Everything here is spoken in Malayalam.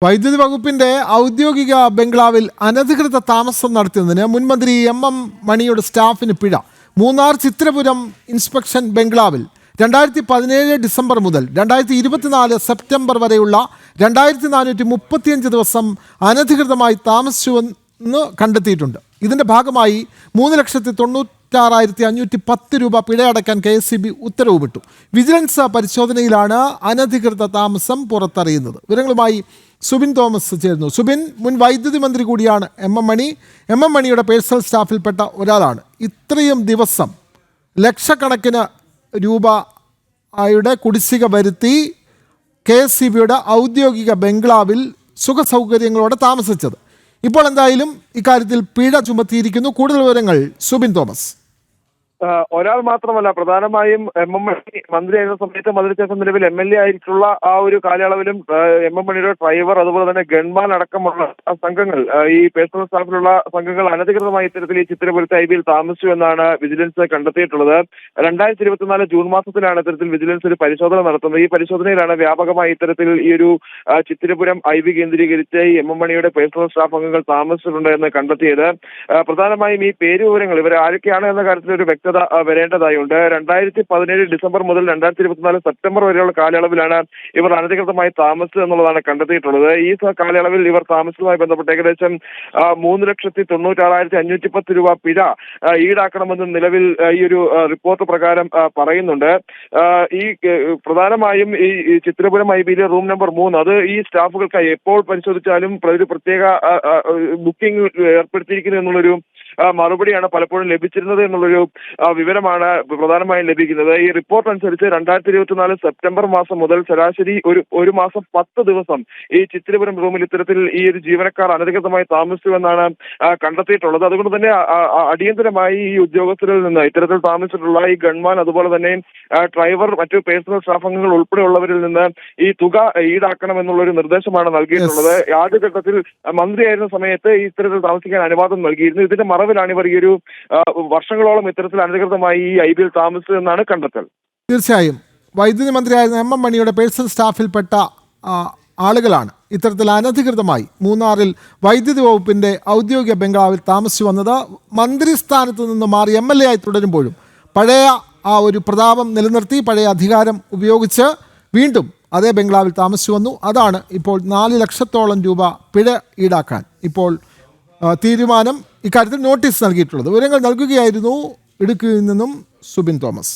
വൈദ്യുതി വകുപ്പിന്റെ ഔദ്യോഗിക ബംഗ്ലാവിൽ അനധികൃത താമസം നടത്തുന്നതിന് മുൻമന്ത്രി എം മണിയുടെ സ്റ്റാഫിന് പിഴ. മൂന്നാർ ചിത്രപുരം ഇൻസ്പെക്ഷൻ ബംഗ്ലാവിൽ 2017 ഡിസംബർ മുതൽ 2024 സെപ്റ്റംബർ വരെയുള്ള 2435 ദിവസം അനധികൃതമായി താമസിച്ചുവെന്ന് കണ്ടെത്തിയിട്ടുണ്ട്. ഇതിന്റെ ഭാഗമായി 3,96,510 രൂപ പിഴയടക്കാൻ KSEB ഉത്തരവ് വിട്ടു. വിജിലൻസ് പരിശോധനയിലാണ് അനധികൃത താമസം പുറത്തറിയുന്നത്. വിവരങ്ങളുമായി സുബിൻ തോമസ് ചേരുന്നു. സുബിൻ, മുൻ വൈദ്യുതി മന്ത്രി കൂടിയാണ് എം എം മണിയുടെ പേഴ്സണൽ സ്റ്റാഫിൽപ്പെട്ട ഒരാളാണ്. ഇത്രയും ദിവസം ലക്ഷക്കണക്കിന് രൂപയുടെ കുടിശ്ശിക വരുത്തി KSEBയുടെ ഔദ്യോഗിക ബംഗ്ലാവിൽ സുഖസൗകര്യങ്ങളോടെ താമസിച്ചത്. ഇപ്പോൾ എന്തായാലും ഇക്കാര്യത്തിൽ പിഴ ചുമത്തിയിരിക്കുന്നു. കൂടുതൽ വിവരങ്ങൾ സുബിൻ തോമസ്. ഒരാൾ മാത്രമല്ല, പ്രധാനമായും എം മണി മന്ത്രിയായിരുന്ന സമയത്ത് മന്ത്രിശേഷം നിലവിൽ MLA ആയിട്ടുള്ള ആ ഒരു കാലയളവിലും എം മണിയുടെ ഡ്രൈവർ, അതുപോലെ തന്നെ ഗൺമാൻ അടക്കമുള്ള സംഘങ്ങൾ, ഈ പേഴ്സണൽ സ്റ്റാഫിലുള്ള സംഘങ്ങൾ അനധികൃതമായി ഇത്തരത്തിൽ ഈ ചിത്രപുരത്തെ IBയിൽ താമസിച്ചു എന്നാണ് വിജിലൻസ് കണ്ടെത്തിയിട്ടുള്ളത്. 2024 ജൂൺ മാസത്തിലാണ് ഇത്തരത്തിൽ വിജിലൻസ് ഒരു പരിശോധന നടത്തുന്നത്. ഈ പരിശോധനയിലാണ് വ്യാപകമായി ഇത്തരത്തിൽ ഈ ഒരു ചിത്തിരപുരം IB കേന്ദ്രീകരിച്ച് ഈ എം മണിയുടെ പേഴ്സണൽ സ്റ്റാഫ് അംഗങ്ങൾ താമസിച്ചിട്ടുണ്ട് എന്ന് കണ്ടെത്തിയത്. പ്രധാനമായും ഈ പേര് വിവരങ്ങൾ ഇവർ ആരൊക്കെയാണ് എന്ന കാര്യത്തിൽ ഒരു വ്യക്തത വരേണ്ടതായുണ്ട്. 2017 ഡിസംബർ മുതൽ 2024 സെപ്റ്റംബർ വരെയുള്ള കാലയളവിലാണ് ഇവർ അനധികൃതമായി താമസിച്ചത് എന്നുള്ളതാണ് കണ്ടെത്തിയിട്ടുള്ളത്. ഈ കാലയളവിൽ ഇവർ താമസവുമായി ബന്ധപ്പെട്ട് ഏകദേശം 3,96,510 രൂപ പിഴ ഈടാക്കണമെന്ന് നിലവിൽ ഈ ഒരു റിപ്പോർട്ട് പ്രകാരം പറയുന്നുണ്ട്. ഈ പ്രധാനമായും ഈ ചിത്രപുരം IBയിലെ റൂം നമ്പർ 3 അത് ഈ സ്റ്റാഫുകൾക്കായി എപ്പോൾ പരിശോധിച്ചാലും ഒരു പ്രത്യേക ബുക്കിംഗ് ഏർപ്പെടുത്തിയിരിക്കുന്നു എന്നുള്ളൊരു മറുപടിയാണ് പലപ്പോഴും ലഭിച്ചിരുന്നത് എന്നുള്ളൊരു വിവരമാണ് പ്രധാനമായും ലഭിക്കുന്നത്. ഈ റിപ്പോർട്ട് അനുസരിച്ച് 2024 സെപ്റ്റംബർ മാസം മുതൽ ശരാശരി ഒരു മാസം 10 ദിവസം ഈ ചിത്തിരപുരം റൂമിൽ ഇത്തരത്തിൽ ഈ ഒരു ജീവനക്കാർ അനധികൃതമായി താമസിച്ചുവെന്നാണ് കണ്ടെത്തിയിട്ടുള്ളത്. അതുകൊണ്ട് തന്നെ അടിയന്തരമായി ഈ ഉദ്യോഗസ്ഥരിൽ നിന്ന് ഇത്തരത്തിൽ താമസിച്ചിട്ടുള്ള ഈ ഗൺമാൻ, അതുപോലെ തന്നെ ഡ്രൈവർ, മറ്റു പേഴ്സണൽ സ്റ്റാഫ് അംഗങ്ങൾ ഉൾപ്പെടെയുള്ളവരിൽ നിന്ന് ഈ തുക ഈടാക്കണമെന്നുള്ളൊരു നിർദ്ദേശമാണ് നൽകിയിട്ടുള്ളത്. ആദ്യഘട്ടത്തിൽ മന്ത്രിയായിരുന്ന സമയത്ത് ഇത്തരത്തിൽ താമസിക്കാൻ അനുവാദം നൽകിയിരുന്നു. ഇതിന്റെ മറവിലാണ് ഇവർ ഈ ഒരു വർഷങ്ങളോളം ഇത്തരത്തിൽ അനധികൃതമായി ഈ IBയിൽ താമസിച്ചതെന്നാണ് കണ്ടെത്തൽ. തീർച്ചയായും വൈദ്യുതി മന്ത്രിയായിരുന്ന എം മണിയുടെ പേഴ്സണൽ സ്റ്റാഫിൽപ്പെട്ട ആളുകളാണ് ഇത്തരത്തിൽ അനധികൃതമായി മൂന്നാറിൽ വൈദ്യുതി വകുപ്പിന്റെ ഔദ്യോഗിക ബംഗ്ലാവിൽ താമസിച്ചു വന്നത്. മന്ത്രിസ്ഥാനത്ത് നിന്ന് മാറി MLA ആയി തുടരുമ്പോഴും പഴയ ആ ഒരു പ്രതാപം നിലനിർത്തി പഴയ അധികാരം ഉപയോഗിച്ച് വീണ്ടും അതേ ബംഗ്ലാവിൽ താമസിച്ചു വന്നു. അതാണ് ഇപ്പോൾ 4 ലക്ഷത്തോളം രൂപ പിഴ ഈടാക്കാൻ ഇപ്പോൾ തീരുമാനം, ഇക്കാര്യത്തിൽ നോട്ടീസ് നൽകിയിട്ടുള്ളത്. വിവരങ്ങൾ നൽകുകയായിരുന്നു ഇടുക്കിയിൽ നിന്നും സുബിൻ തോമസ്.